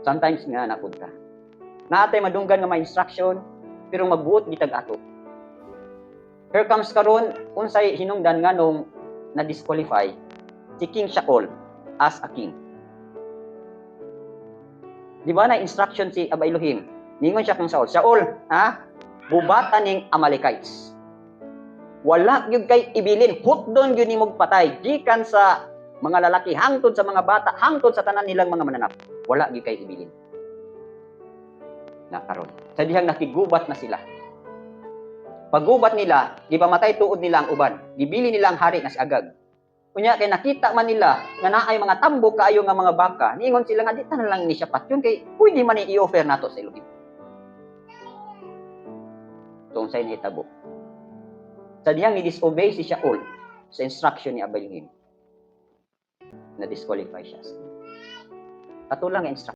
Sometimes nga napunta. Naatay madunggan nga may instruction, pero magbuot gitag ato. Here comes karon unsay hinungdan nga nung na-disqualify si King Shaul as a king. Di ba na instruction si Aba Elohim? Ningon siya kang Saul, bubatan ning Amalekites. Wala gyud kay ibilin, hutdon gyud nimog patay gikan sa mga lalaki hangtod sa mga bata, hangtod sa tanan nilang mga mananap. Wala gyud kay ibilin. Na karon, sa dihang nakigubat na sila. Paggubat nila, gipamatay tuod nila ang uban. Gibili nila ang hari na si Agag. Kunya kay nakita man nila nga naay mga tambok kaayo nga mga baka, niingon sila nga di ta na lang ni siya patyon kay pwede man i-offer nato sa Elohim. Tong sa inhitabo. Sa dihang ni-disobey si Shaul sa instruction ni Aba Elohim, na disqualify siya. Katulang nga instruction.